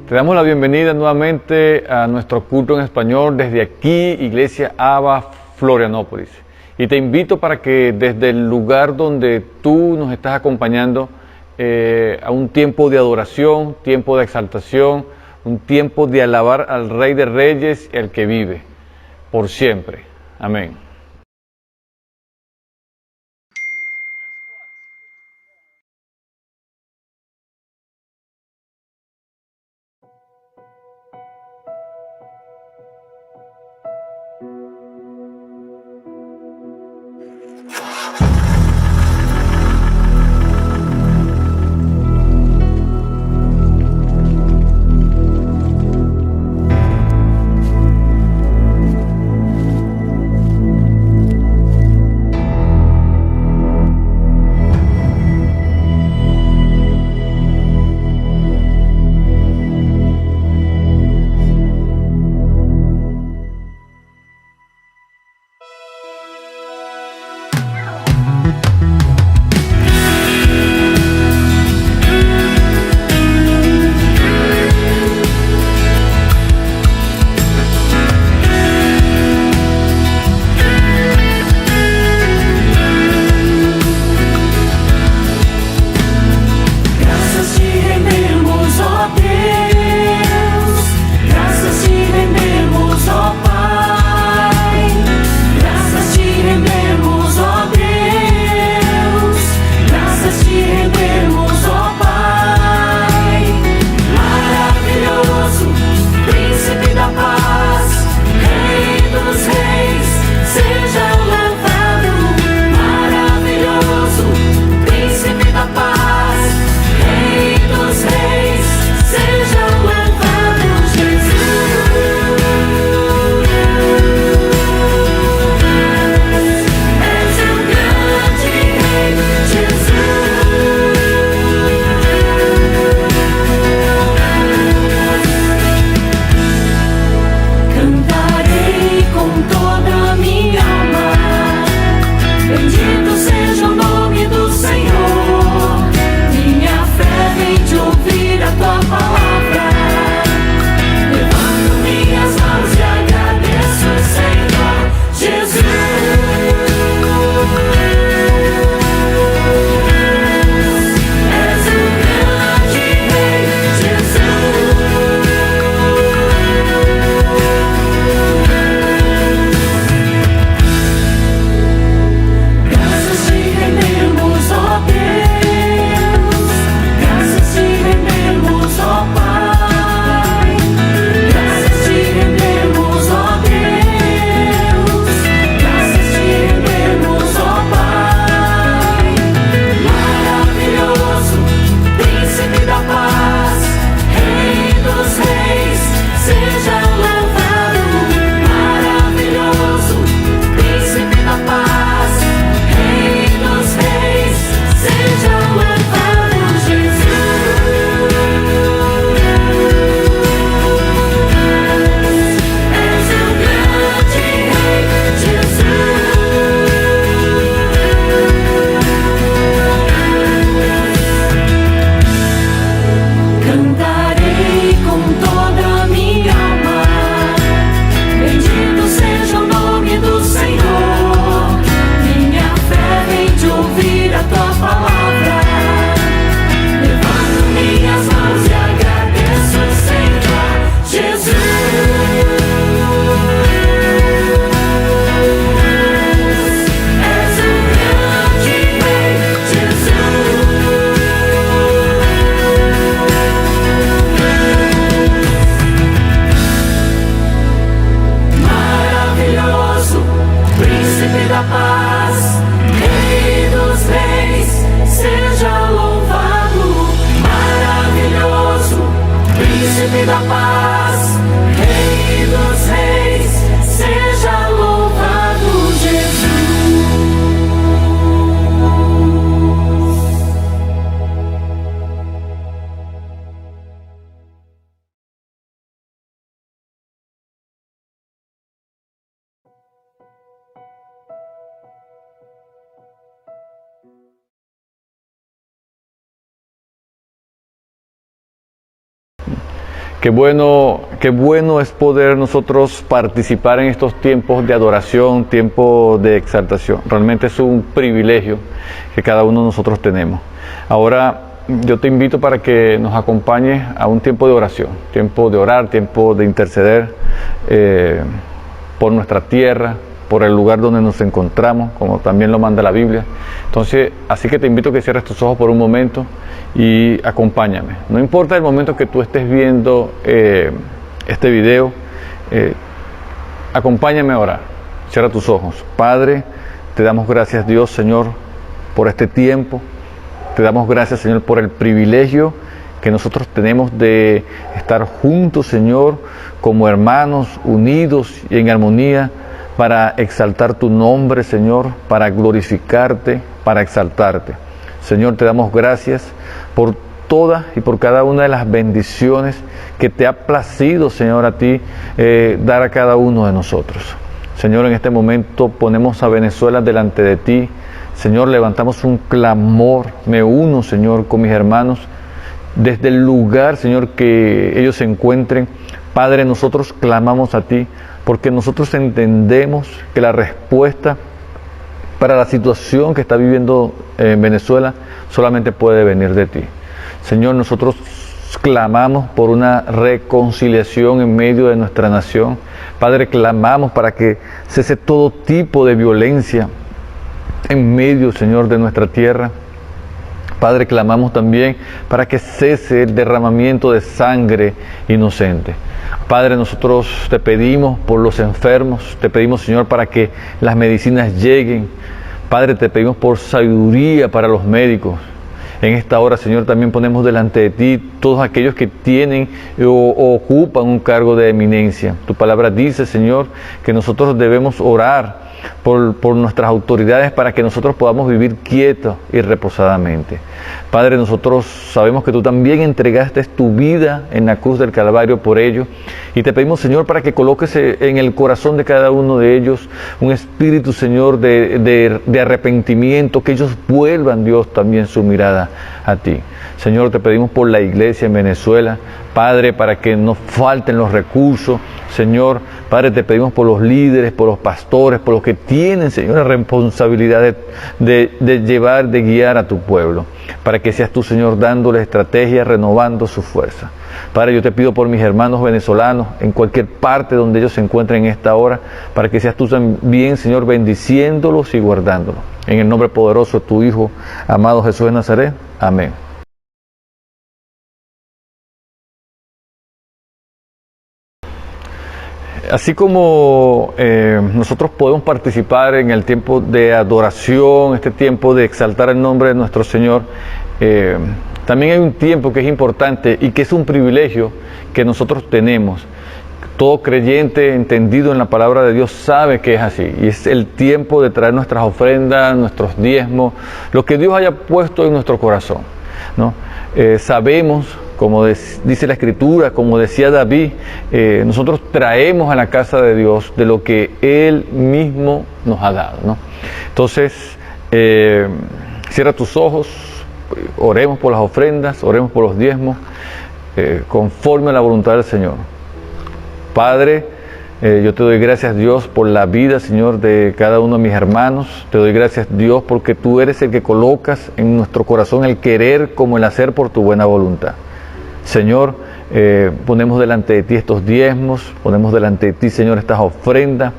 Te damos la bienvenida nuevamente a nuestro culto en español desde aquí, Iglesia Abba, Florianópolis. Y te invito para que desde el lugar donde tú nos estás acompañando a un tiempo de adoración, tiempo de exaltación, un tiempo de alabar al Rey de Reyes y al que vive por siempre. Amén. qué bueno es poder nosotros participar en estos tiempos de adoración, tiempos de exaltación. Realmente es un privilegio que cada uno de nosotros tenemos. Ahora yo te invito para que nos acompañes a un tiempo de oración, tiempo de orar, tiempo de interceder por nuestra tierra, por el lugar donde nos encontramos, como también lo manda la Biblia. Entonces, así que te invito a que cierres tus ojos por un momento y acompáñame. No importa el momento que tú estés viendo este video, acompáñame a orar. Cierra tus ojos. Padre, te damos gracias, Dios, Señor, por este tiempo. Te damos gracias, Señor, por el privilegio que nosotros tenemos de estar juntos, Señor, como hermanos, unidos y en armonía, para exaltar tu nombre, Señor, para glorificarte, para exaltarte. Señor, te damos gracias por todas y por cada una de las bendiciones que te ha placido, Señor, a ti dar a cada uno de nosotros. Señor, en este momento ponemos a Venezuela delante de ti. Señor, levantamos un clamor, me uno, Señor, con mis hermanos, desde el lugar, Señor, que ellos se encuentren. Padre, nosotros clamamos a ti, porque nosotros entendemos que la respuesta para la situación que está viviendo en Venezuela solamente puede venir de ti. Señor, nosotros clamamos por una reconciliación en medio de nuestra nación. Padre, clamamos para que cese todo tipo de violencia en medio, Señor, de nuestra tierra. Padre, clamamos también para que cese el derramamiento de sangre inocente. Padre, nosotros te pedimos por los enfermos, te pedimos, Señor, para que las medicinas lleguen. Padre, te pedimos por sabiduría para los médicos. En esta hora, Señor, también ponemos delante de ti todos aquellos que tienen o ocupan un cargo de eminencia. Tu palabra dice, Señor, que nosotros debemos orar por nuestras autoridades para que nosotros podamos vivir quietos y reposadamente. Padre, nosotros sabemos que tú también entregaste tu vida en la cruz del Calvario por ello, y te pedimos, Señor, para que coloques en el corazón de cada uno de ellos un espíritu, Señor, de arrepentimiento, que ellos vuelvan, Dios, también su mirada a ti. Señor, te pedimos por la iglesia en Venezuela, Padre, para que no falten los recursos. Señor, Padre, te pedimos por los líderes, por los pastores, por los que tienen, Señor, la responsabilidad de llevar, de guiar a tu pueblo, para que seas tú, Señor, dándole estrategia, renovando su fuerza. Padre, yo te pido por mis hermanos venezolanos, en cualquier parte donde ellos se encuentren en esta hora, para que seas tú también, Señor, bendiciéndolos y guardándolos. En el nombre poderoso de tu Hijo, amado Jesús de Nazaret. Amén. Así como nosotros podemos participar en el tiempo de adoración, este tiempo de exaltar el nombre de nuestro Señor, también hay un tiempo que es importante y que es un privilegio que nosotros tenemos. Todo creyente entendido en la palabra de Dios sabe que es así, y es el tiempo de traer nuestras ofrendas, nuestros diezmos, lo que Dios haya puesto en nuestro corazón, ¿no? Sabemos, como dice la Escritura, como decía David, nosotros traemos a la casa de Dios de lo que Él mismo nos ha dado, ¿no? Entonces, cierra tus ojos, oremos por las ofrendas, oremos por los diezmos, conforme a la voluntad del Señor. Padre, yo te doy gracias, Dios, por la vida, Señor, de cada uno de mis hermanos. Te doy gracias, Dios, porque tú eres el que colocas en nuestro corazón el querer como el hacer por tu buena voluntad. Señor, ponemos delante de ti estos diezmos, ponemos delante de ti, Señor, estas ofrendas.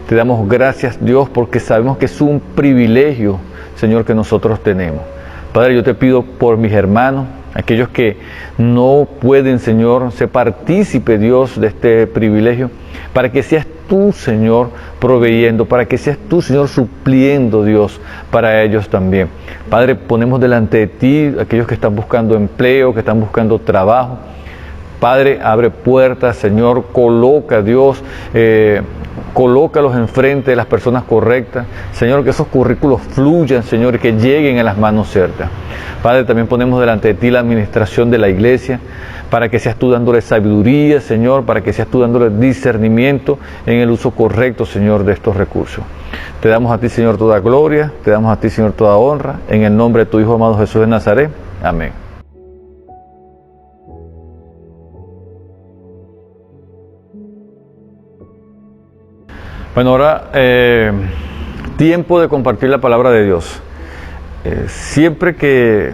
Te damos gracias, Dios, porque sabemos que es un privilegio, Señor, que nosotros tenemos. Padre, yo te pido por mis hermanos, aquellos que no pueden, Señor, ser partícipe, Dios, de este privilegio, para que seas tú, Señor, proveyendo, para que seas tú, Señor, supliendo, Dios, para ellos también. Padre, ponemos delante de ti aquellos que están buscando empleo, que están buscando trabajo. Padre, abre puertas, Señor, coloca, Dios, colócalos enfrente de las personas correctas. Señor, que esos currículos fluyan, Señor, y que lleguen a las manos certas. Padre, también ponemos delante de ti la administración de la iglesia, para que seas tú dándole sabiduría, Señor, para que seas tú dándole discernimiento en el uso correcto, Señor, de estos recursos. Te damos a ti, Señor, toda gloria, te damos a ti, Señor, toda honra, en el nombre de tu Hijo amado Jesús de Nazaret. Amén. Bueno, ahora tiempo de compartir la palabra de Dios. Siempre que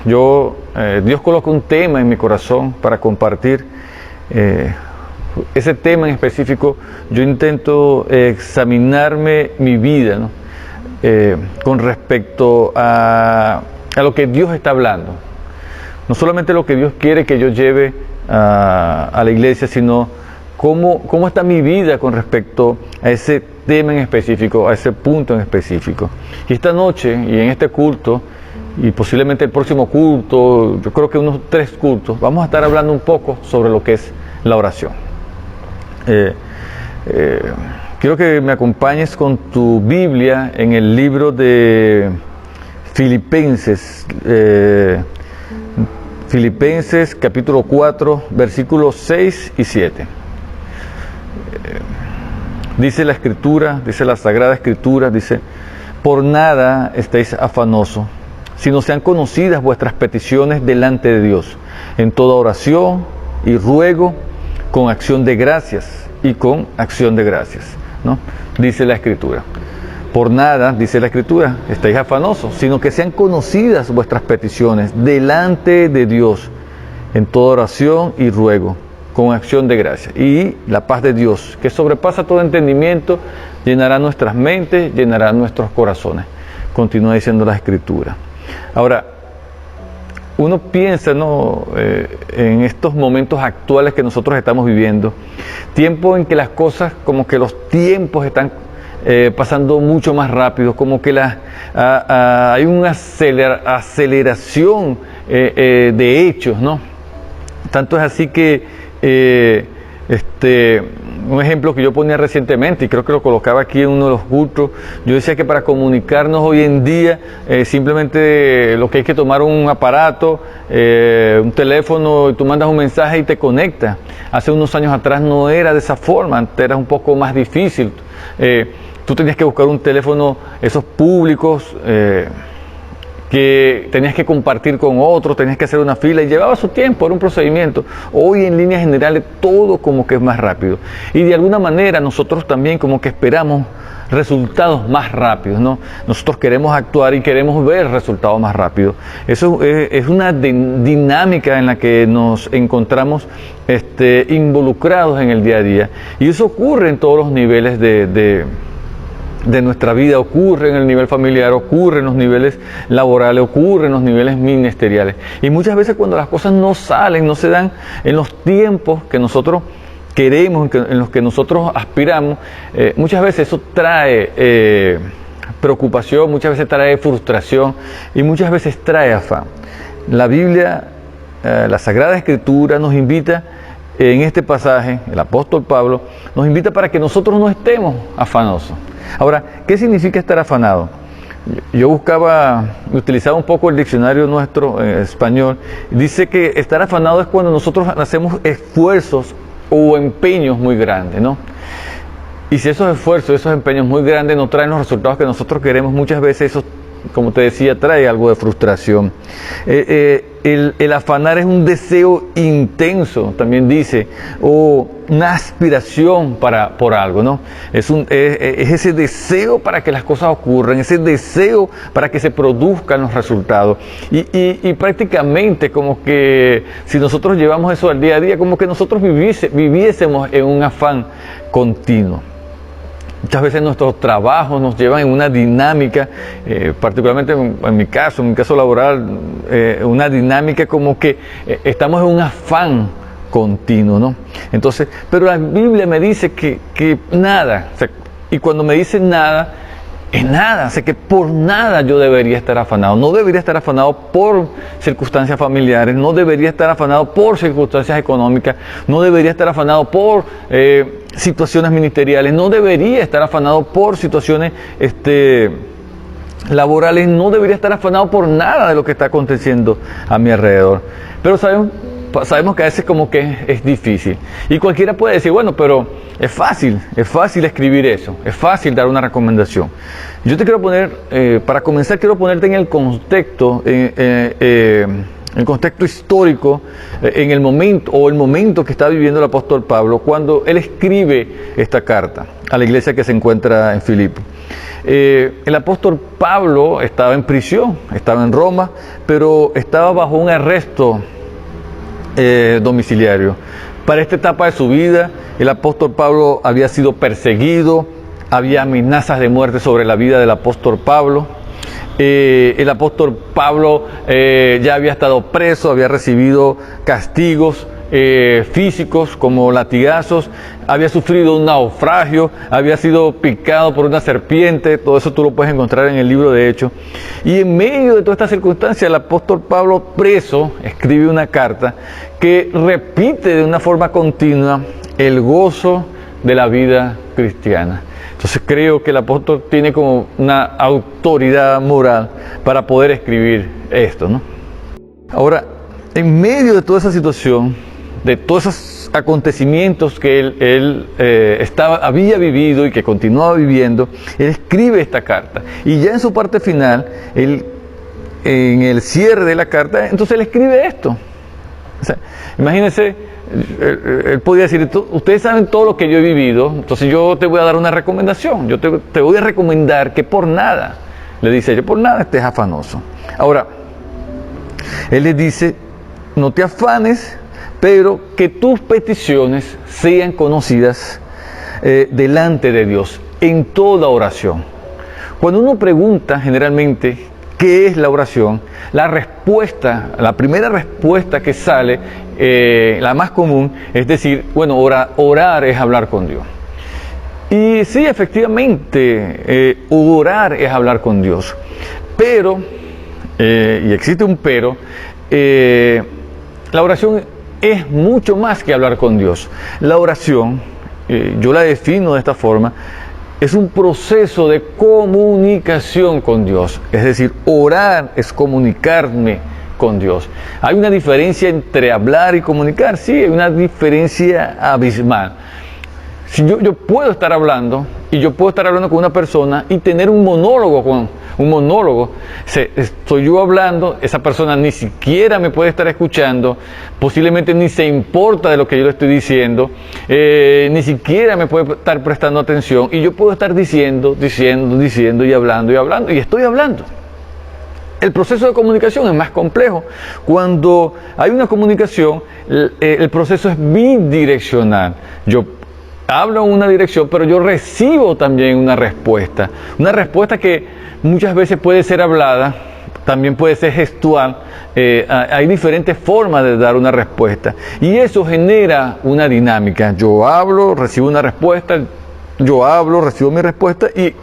Dios coloca un tema en mi corazón para compartir, ese tema en específico, yo intento examinarme mi vida, ¿no? Con respecto a lo que Dios está hablando. No solamente lo que Dios quiere que yo lleve a la iglesia, sino cómo está mi vida con respecto a ese tema en específico, a ese punto en específico. Y esta noche, y en este culto, y posiblemente el próximo culto, yo creo que unos 3 cultos, vamos a estar hablando un poco sobre lo que es la oración. Quiero que me acompañes con tu Biblia en el libro de Filipenses, Filipenses capítulo 4, versículos 6 y 7. Dice la Escritura, dice la Sagrada Escritura, dice: por nada estéis afanosos, sino sean conocidas vuestras peticiones delante de Dios, en toda oración y ruego, con acción de gracias y con acción de gracias, ¿no? Dice la Escritura. Por nada, dice la Escritura, estéis afanosos, sino que sean conocidas vuestras peticiones delante de Dios, en toda oración y ruego, con acción de gracia. Y la paz de Dios, que sobrepasa todo entendimiento, llenará nuestras mentes, llenará nuestros corazones. Continúa diciendo la Escritura. Ahora, uno piensa, ¿no?, en estos momentos actuales que nosotros estamos viviendo, tiempo en que las cosas, como que los tiempos están pasando mucho más rápido, como que hay una aceleración de hechos, ¿no? Tanto es así que un ejemplo que yo ponía recientemente, y creo que lo colocaba aquí en uno de los cultos, yo decía que para comunicarnos hoy en día, simplemente lo que hay que tomar un aparato, un teléfono, y tú mandas un mensaje y te conectas. Hace unos años atrás no era de esa forma, antes era un poco más difícil. Tú tenías que buscar un teléfono, esos públicos, que tenías que compartir con otros, tenías que hacer una fila y llevaba su tiempo, era un procedimiento. Hoy en líneas generales todo como que es más rápido, y de alguna manera nosotros también como que esperamos resultados más rápidos, ¿no? Nosotros queremos actuar y queremos ver resultados más rápidos. Eso es una dinámica en la que nos encontramos involucrados en el día a día, y eso ocurre en todos los niveles de nuestra vida, ocurre en el nivel familiar, ocurre en los niveles laborales, ocurre en los niveles ministeriales. Y muchas veces cuando las cosas no salen, no se dan en los tiempos que nosotros queremos, en los que nosotros aspiramos, muchas veces eso trae preocupación, muchas veces trae frustración y muchas veces trae afán. La Biblia, la Sagrada Escritura nos invita, en este pasaje, el apóstol Pablo nos invita para que nosotros no estemos afanosos. Ahora, ¿qué significa estar afanado? Yo utilizaba un poco el diccionario nuestro español. Dice que estar afanado es cuando nosotros hacemos esfuerzos o empeños muy grandes, ¿no? Y si esos esfuerzos, esos empeños muy grandes no traen los resultados que nosotros queremos, muchas veces eso, como te decía, trae algo de frustración. El afanar es un deseo intenso, también dice, o una aspiración por algo, ¿no? Es ese deseo para que las cosas ocurran, ese deseo para que se produzcan los resultados. Y prácticamente como que si nosotros llevamos eso al día a día, como que nosotros viviésemos en un afán continuo. Muchas veces nuestros trabajos nos llevan en una dinámica, particularmente en mi caso laboral, una dinámica como que estamos en un afán continuo, ¿no? Entonces, pero la Biblia me dice que nada, o sea, y cuando me dice nada, es nada, o sea, que por nada yo debería estar afanado. No debería estar afanado por circunstancias familiares, no debería estar afanado por circunstancias económicas, no debería estar afanado por situaciones ministeriales, no debería estar afanado por situaciones laborales, no debería estar afanado por nada de lo que está aconteciendo a mi alrededor. Pero sabemos que a veces como que es difícil. Y cualquiera puede decir, bueno, pero es fácil escribir eso, es fácil dar una recomendación. Yo te quiero poner, para comenzar, quiero ponerte en el contexto el contexto histórico, en el momento que está viviendo el apóstol Pablo cuando él escribe esta carta a la iglesia que se encuentra en Filipo. El apóstol Pablo estaba en prisión, estaba en Roma, pero estaba bajo un arresto domiciliario. Para esta etapa de su vida, el apóstol Pablo había sido perseguido, había amenazas de muerte sobre la vida del apóstol Pablo. El apóstol Pablo ya había estado preso, había recibido castigos físicos como latigazos, había sufrido un naufragio, había sido picado por una serpiente. Todo eso tú lo puedes encontrar en el libro de Hechos. Y en medio de toda esta circunstancia, el apóstol Pablo, preso, escribe una carta que repite de una forma continua el gozo de la vida cristiana. Entonces creo que el apóstol tiene como una autoridad moral para poder escribir esto, ¿no? Ahora, en medio de toda esa situación, de todos esos acontecimientos que él había vivido y que continuaba viviendo, él escribe esta carta. Y ya en su parte final, en el cierre de la carta, entonces él escribe esto. O sea, imagínense, él podía decir, ustedes saben todo lo que yo he vivido, entonces yo te voy a dar una recomendación, yo te voy a recomendar que por nada, le dice yo, por nada estés afanoso. Ahora, él les dice, no te afanes, pero que tus peticiones sean conocidas delante de Dios en toda oración. Cuando uno pregunta generalmente qué es la oración, la primera respuesta que sale, la más común, es decir, bueno, orar es hablar con Dios. Y sí, efectivamente, orar es hablar con Dios. Pero, y existe un pero, la oración es mucho más que hablar con Dios. La oración, yo la defino de esta forma, es un proceso de comunicación con Dios. Es decir, orar es comunicarme con Dios. ¿Hay una diferencia entre hablar y comunicar? Sí, hay una diferencia abismal. Si yo puedo estar hablando, y yo puedo estar hablando con una persona y tener un monólogo. Estoy yo hablando, esa persona ni siquiera me puede estar escuchando, posiblemente ni se importa de lo que yo le estoy diciendo, ni siquiera me puede estar prestando atención, y yo puedo estar diciendo y hablando, y estoy hablando. El proceso de comunicación es más complejo. Cuando hay una comunicación, el proceso es bidireccional. Yo hablo en una dirección, pero yo recibo también una respuesta que muchas veces puede ser hablada, también puede ser gestual. Hay diferentes formas de dar una respuesta, y eso genera una dinámica. Yo hablo, recibo una respuesta, yo hablo, recibo mi respuesta, y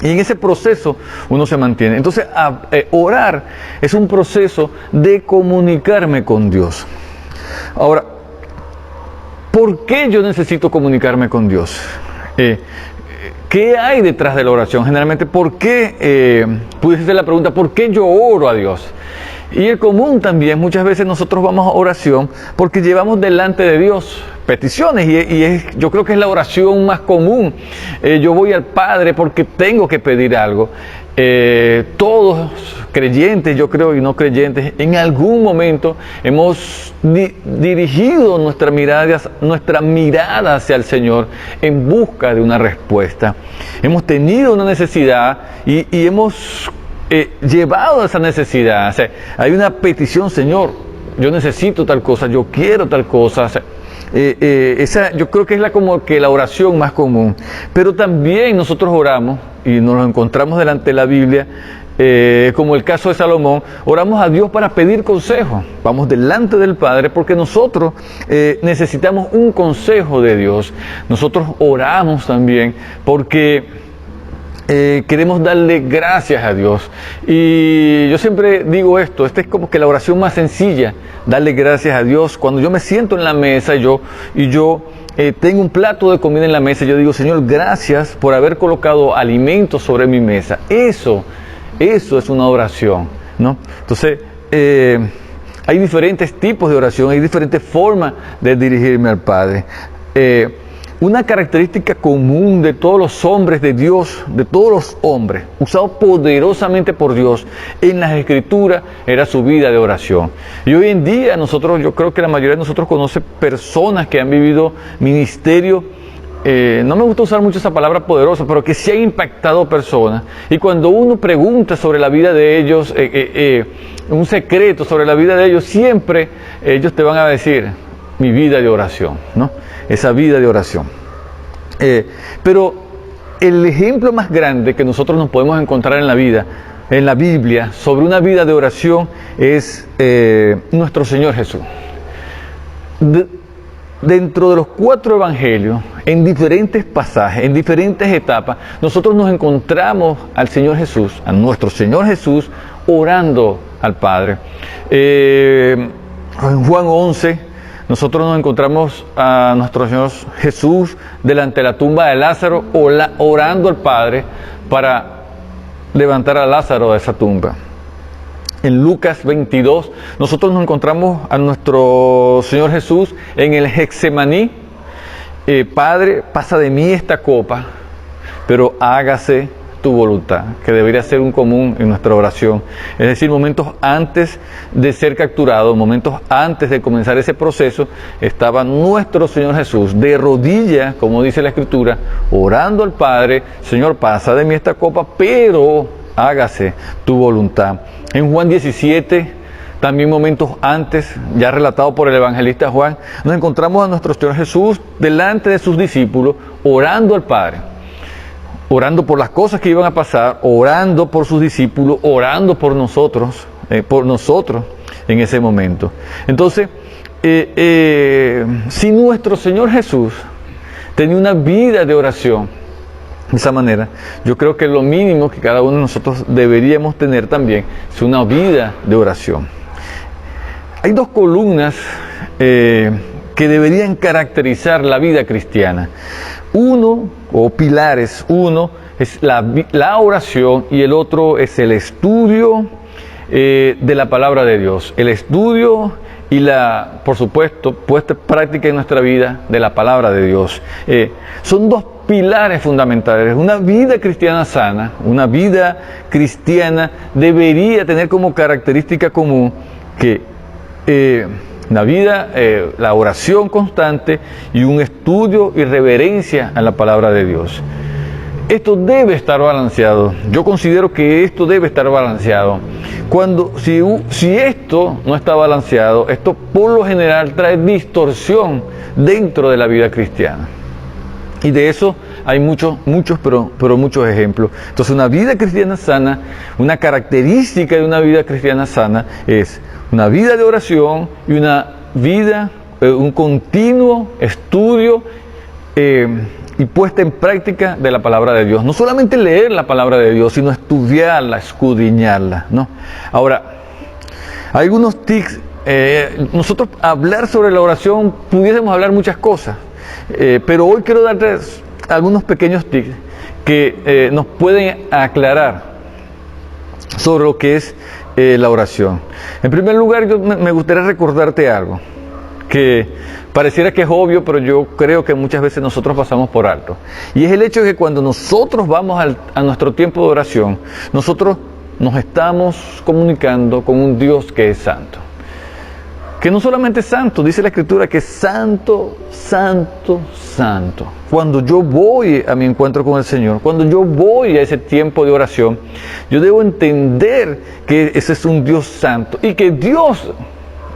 en ese proceso uno se mantiene. Entonces, orar es un proceso de comunicarme con Dios. Ahora, ¿por qué yo necesito comunicarme con Dios? ¿Qué hay detrás de la oración? Generalmente, ¿por qué? Pudiese ser la pregunta, ¿por qué yo oro a Dios? Y el común también, muchas veces nosotros vamos a oración porque llevamos delante de Dios peticiones, yo creo que es la oración más común. Yo voy al Padre porque tengo que pedir algo. Todos creyentes, yo creo, y no creyentes, en algún momento hemos dirigido nuestra mirada hacia el Señor en busca de una respuesta. Hemos tenido una necesidad y hemos llevado esa necesidad. O sea, hay una petición: Señor, yo necesito tal cosa, yo quiero tal cosa. O sea, yo creo que es como que la oración más común. Pero también nosotros oramos y nos encontramos delante de la Biblia, como el caso de Salomón. Oramos a Dios para pedir consejo. Vamos delante del Padre porque nosotros necesitamos un consejo de Dios. Nosotros oramos también porque queremos darle gracias a Dios. Y yo siempre digo esto: esta es como que la oración más sencilla, darle gracias a Dios. Cuando yo me siento en la mesa y yo tengo un plato de comida en la mesa, yo digo: Señor, gracias por haber colocado alimentos sobre mi mesa. Eso es una oración, ¿no? Entonces, hay diferentes tipos de oración, hay diferentes formas de dirigirme al Padre. una característica común de todos los hombres de Dios, de todos los hombres, usado poderosamente por Dios en las Escrituras, era su vida de oración. Y hoy en día yo creo que la mayoría de nosotros conoce personas que han vivido ministerio. No me gusta usar mucho esa palabra poderosa, pero que sí han impactado personas. Y cuando uno pregunta sobre la vida de ellos, un secreto sobre la vida de ellos, siempre ellos te van a decir, mi vida de oración, ¿no? Esa vida de oración. Pero el ejemplo más grande que nosotros nos podemos encontrar en la vida, en la Biblia, sobre una vida de oración, es nuestro Señor Jesús. Dentro de los 4 evangelios, en diferentes pasajes, en diferentes etapas, nosotros nos encontramos al Señor Jesús, a nuestro Señor Jesús, orando al Padre. En Juan 11, nosotros nos encontramos a nuestro Señor Jesús delante de la tumba de Lázaro, orando al Padre para levantar a Lázaro de esa tumba. En Lucas 22, nosotros nos encontramos a nuestro Señor Jesús en el Getsemaní. Padre, pasa de mí esta copa, pero hágase tu voluntad, que debería ser un común en nuestra oración. Es decir, momentos antes de ser capturado, momentos antes de comenzar ese proceso, estaba nuestro Señor Jesús de rodillas, como dice la Escritura, orando al Padre, Señor, pasa de mí esta copa, pero hágase tu voluntad. En Juan 17, también momentos antes, ya relatado por el evangelista Juan, nos encontramos a nuestro Señor Jesús delante de sus discípulos, orando al Padre, orando por las cosas que iban a pasar, orando por sus discípulos, orando por nosotros en ese momento. Entonces, si nuestro Señor Jesús tenía una vida de oración de esa manera, yo creo que lo mínimo que cada uno de nosotros deberíamos tener también es una vida de oración. Hay 2 columnas que deberían caracterizar la vida cristiana. Pilares. Uno es la oración y el otro es el estudio de la palabra de Dios. El estudio y por supuesto, puesta en práctica en nuestra vida de la palabra de Dios. Son 2 pilares fundamentales. Una vida cristiana sana, una vida cristiana debería tener como característica común que la oración constante y un estudio y reverencia a la palabra de Dios. Esto debe estar balanceado. Yo considero que esto debe estar balanceado. Si esto no está balanceado, esto por lo general trae distorsión dentro de la vida cristiana. Y de eso hay muchos ejemplos. Entonces, una vida cristiana sana, una característica de una vida cristiana sana es una vida de oración y un continuo estudio y puesta en práctica de la palabra de Dios. No solamente leer la palabra de Dios, sino estudiarla, escudriñarla, ¿no? Ahora, hay algunos tics. Nosotros hablar sobre la oración, pudiésemos hablar muchas cosas, pero hoy quiero darles algunos pequeños tics que nos pueden aclarar sobre lo que es la oración. En primer lugar, me gustaría recordarte algo que pareciera que es obvio, pero yo creo que muchas veces nosotros pasamos por alto. Y es el hecho de que cuando nosotros vamos a nuestro tiempo de oración, nosotros nos estamos comunicando con un Dios que es santo. Que no solamente es santo, dice la Escritura que es santo, santo, santo. Cuando yo voy a mi encuentro con el Señor, cuando yo voy a ese tiempo de oración, yo debo entender que ese es un Dios santo y que Dios,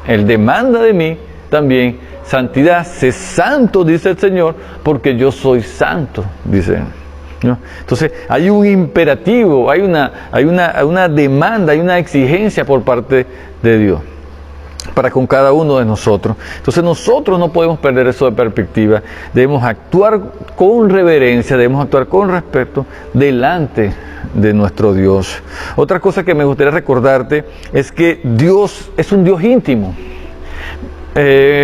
Él demanda de mí también santidad. Sé santo, dice el Señor, porque yo soy santo, dice Él, ¿no? Entonces hay un imperativo, hay una demanda, hay una exigencia por parte de Dios para con cada uno de nosotros. Entonces nosotros no podemos perder eso de perspectiva. Debemos actuar con reverencia, debemos actuar con respeto delante de nuestro Dios. Otra cosa que me gustaría recordarte es que Dios es un Dios íntimo.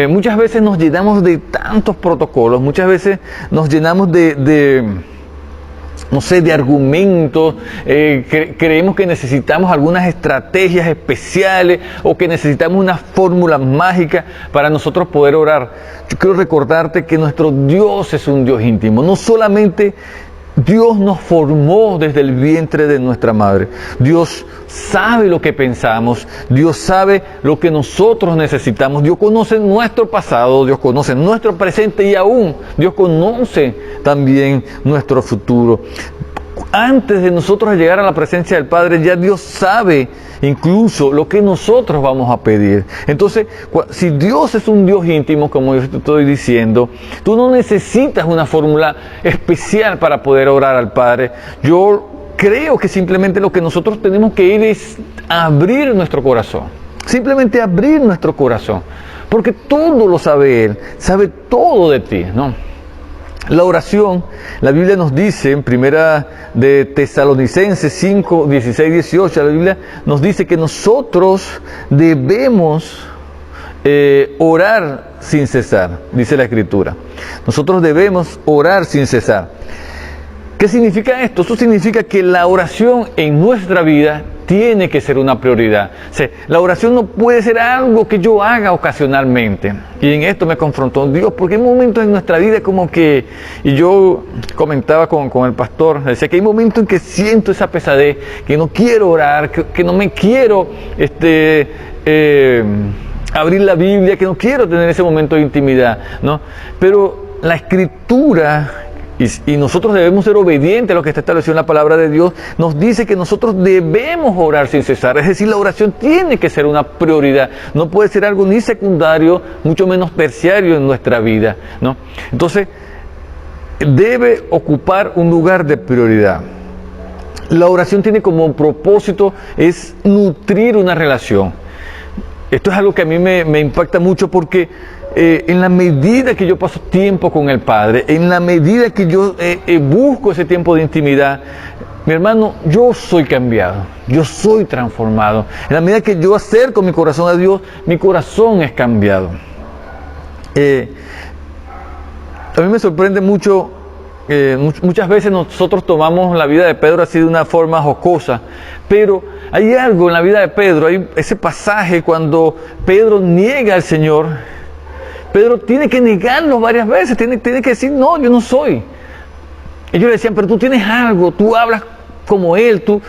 Muchas veces nos llenamos de tantos protocolos, muchas veces nos llenamos de no sé, de argumentos, creemos que necesitamos algunas estrategias especiales o que necesitamos una fórmula mágica para nosotros poder orar. Yo quiero recordarte que nuestro Dios es un Dios íntimo. No solamente Dios nos formó desde el vientre de nuestra madre. Dios sabe lo que pensamos, Dios sabe lo que nosotros necesitamos. Dios conoce nuestro pasado, Dios conoce nuestro presente y aún Dios conoce también nuestro futuro. Antes de nosotros llegar a la presencia del Padre, ya Dios sabe incluso lo que nosotros vamos a pedir. Entonces, si Dios es un Dios íntimo, como yo te estoy diciendo, tú no necesitas una fórmula especial para poder orar al Padre. Yo creo que simplemente lo que nosotros tenemos que ir es abrir nuestro corazón. Simplemente abrir nuestro corazón. Porque todo lo sabe Él, sabe todo de ti, ¿no? La oración, la Biblia nos dice en primera de Tesalonicenses 5, 16, 18, la Biblia nos dice que nosotros debemos orar sin cesar, dice la Escritura. Nosotros debemos orar sin cesar. ¿Qué significa esto? Esto significa que la oración en nuestra vida tiene que ser una prioridad. O sea, la oración no puede ser algo que yo haga ocasionalmente. Y en esto me confrontó Dios, porque hay momentos en nuestra vida como que, y yo comentaba con el pastor, decía que hay momentos en que siento esa pesadez, que no quiero orar, que no me quiero abrir la Biblia, que no quiero tener ese momento de intimidad, ¿no? Pero la Escritura, y nosotros debemos ser obedientes a lo que está establecido en la palabra de Dios, nos dice que nosotros debemos orar sin cesar. Es decir, la oración tiene que ser una prioridad, no puede ser algo ni secundario, mucho menos terciario en nuestra vida, ¿no? Entonces, debe ocupar un lugar de prioridad. La oración tiene como propósito es nutrir una relación. Esto es algo que a mí me impacta mucho porque en la medida que yo paso tiempo con el Padre, en la medida que yo busco ese tiempo de intimidad, mi hermano, yo soy cambiado, yo soy transformado. En la medida que yo acerco mi corazón a Dios, mi corazón es cambiado. A mí me sorprende mucho, muchas veces nosotros tomamos la vida de Pedro así de una forma jocosa, pero hay algo en la vida de Pedro, hay ese pasaje cuando Pedro niega al Señor. Pedro tiene que negarlo varias veces, tiene que decir, no, yo no soy. Ellos le decían, pero tú tienes algo, tú hablas como Él, tú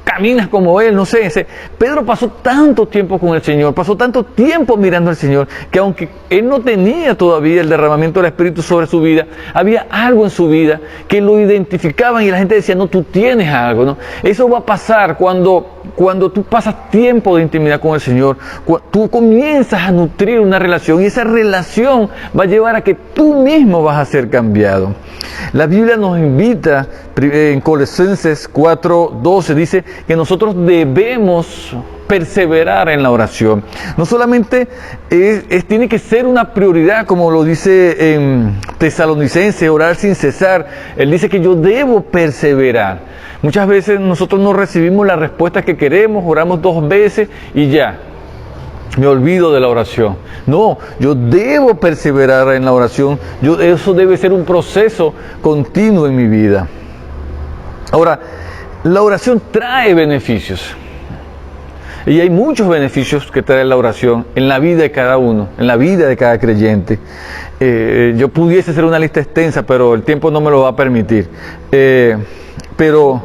caminas como Él, no sé. Pedro pasó tanto tiempo con el Señor, pasó tanto tiempo mirando al Señor, que aunque él no tenía todavía el derramamiento del Espíritu sobre su vida, había algo en su vida que lo identificaban y la gente decía, no, tú tienes algo, ¿no? Eso va a pasar cuando tú pasas tiempo de intimidad con el Señor, tú comienzas a nutrir una relación y esa relación va a llevar a que tú mismo vas a ser cambiado. La Biblia nos invita en Colosenses 4:12, dice que nosotros debemos perseverar en la oración. No solamente tiene que ser una prioridad, como lo dice en Tesalonicenses, orar sin cesar. Él dice que yo debo perseverar. Muchas veces nosotros no recibimos la respuesta que queremos, oramos 2 veces y ya, me olvido de la oración. No, yo debo perseverar en la oración. Eso debe ser un proceso continuo en mi vida. Ahora, la oración trae beneficios. Y hay muchos beneficios que trae la oración en la vida de cada uno, en la vida de cada creyente. Yo pudiese hacer una lista extensa, pero el tiempo no me lo va a permitir. Pero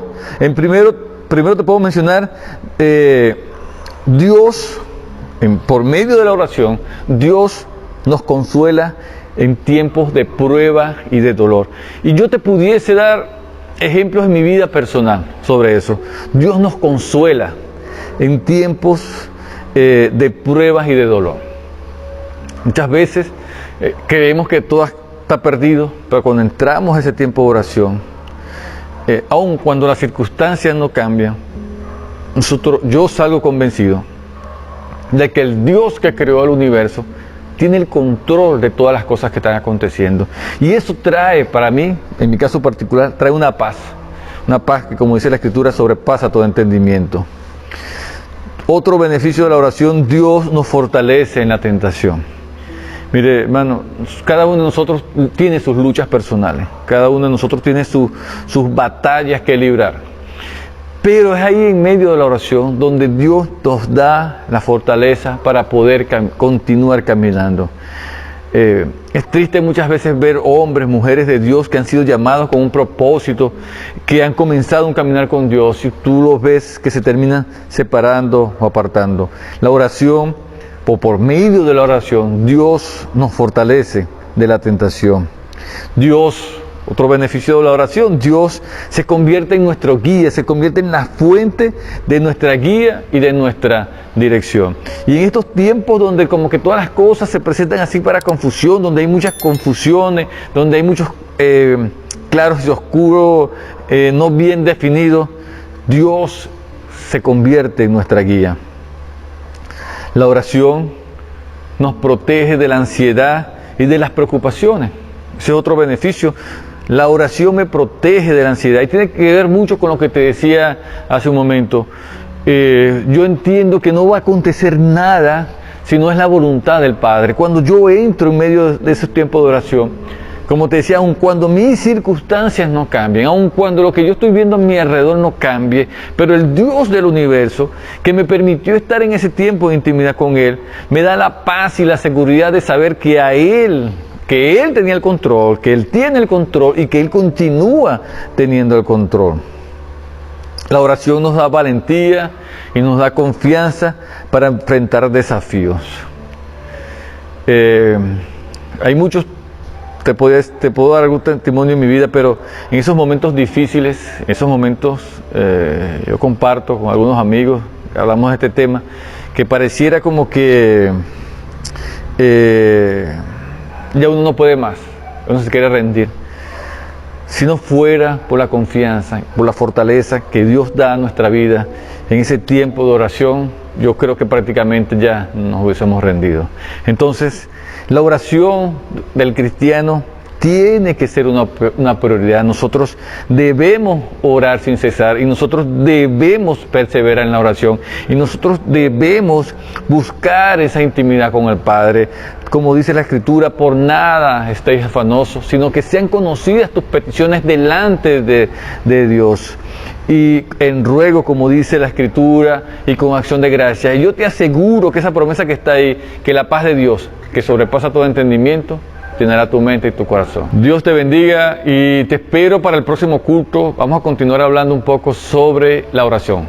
primero te puedo mencionar, Dios, por medio de la oración, Dios nos consuela en tiempos de prueba y de dolor. Y yo te pudiese dar ejemplos en mi vida personal sobre eso. Dios nos consuela en tiempos de pruebas y de dolor. Muchas veces creemos que todo está perdido, pero cuando entramos a ese tiempo de oración, aun cuando las circunstancias no cambian, yo salgo convencido de que el Dios que creó el universo tiene el control de todas las cosas que están aconteciendo. Y eso trae, para mí, en mi caso particular, trae una paz que, como dice la Escritura, sobrepasa todo entendimiento. Otro beneficio de la oración, Dios nos fortalece en la tentación. Mire, hermano, cada uno de nosotros tiene sus luchas personales, cada uno de nosotros tiene sus batallas que librar. Pero es ahí en medio de la oración donde Dios nos da la fortaleza para poder continuar caminando. Es triste muchas veces ver hombres, mujeres de Dios que han sido llamados con un propósito, que han comenzado un caminar con Dios y tú los ves que se terminan separando o apartando. La oración, o por medio de la oración, Dios nos fortalece de la tentación. Dios, otro beneficio de la oración, Dios se convierte en nuestro guía, se convierte en la fuente de nuestra guía y de nuestra dirección. Y en estos tiempos donde como que todas las cosas se presentan así para confusión, donde hay muchas confusiones, donde hay muchos claros y oscuros, no bien definidos, Dios se convierte en nuestra guía. La oración nos protege de la ansiedad y de las preocupaciones. Ese es otro beneficio. La oración me protege de la ansiedad y tiene que ver mucho con lo que te decía hace un momento. Yo entiendo que no va a acontecer nada si no es la voluntad del Padre. Cuando yo entro en medio de ese tiempo de oración, como te decía, aun cuando mis circunstancias no cambien, aun cuando lo que yo estoy viendo a mi alrededor no cambie, pero el Dios del universo, que me permitió estar en ese tiempo de intimidad con Él, me da la paz y la seguridad de saber que que Él tenía el control, que Él tiene el control y que Él continúa teniendo el control. La oración nos da valentía y nos da confianza para enfrentar desafíos. Hay muchos, te puedo dar algún testimonio en mi vida, pero en esos momentos difíciles, en esos momentos yo comparto con algunos amigos, hablamos de este tema, que pareciera como que ya uno no puede más, uno se quiere rendir. Si no fuera por la confianza, por la fortaleza que Dios da a nuestra vida en ese tiempo de oración, yo creo que prácticamente ya nos hubiésemos rendido. Entonces, la oración del cristiano tiene que ser una prioridad. Nosotros debemos orar sin cesar y nosotros debemos perseverar en la oración y nosotros debemos buscar esa intimidad con el Padre. Como dice la Escritura, por nada estéis afanosos, sino que sean conocidas tus peticiones delante de Dios. Y en ruego, como dice la Escritura, y con acción de gracia. Y yo te aseguro que esa promesa que está ahí, que la paz de Dios, que sobrepasa todo entendimiento, llenará tu mente y tu corazón. Dios te bendiga y te espero para el próximo culto. Vamos a continuar hablando un poco sobre la oración.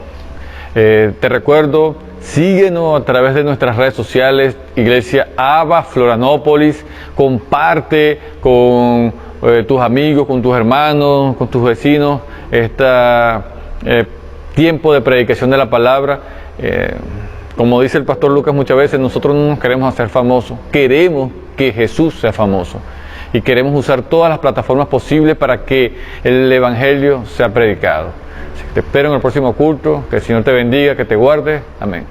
Te recuerdo, síguenos a través de nuestras redes sociales, Iglesia Abba Florianópolis. Comparte con tus amigos, con tus hermanos, con tus vecinos, este tiempo de predicación de la palabra. Como dice el pastor Lucas muchas veces, nosotros no nos queremos hacer famosos, queremos que Jesús sea famoso y queremos usar todas las plataformas posibles para que el Evangelio sea predicado. Así que te espero en el próximo culto, que el Señor te bendiga, que te guarde. Amén.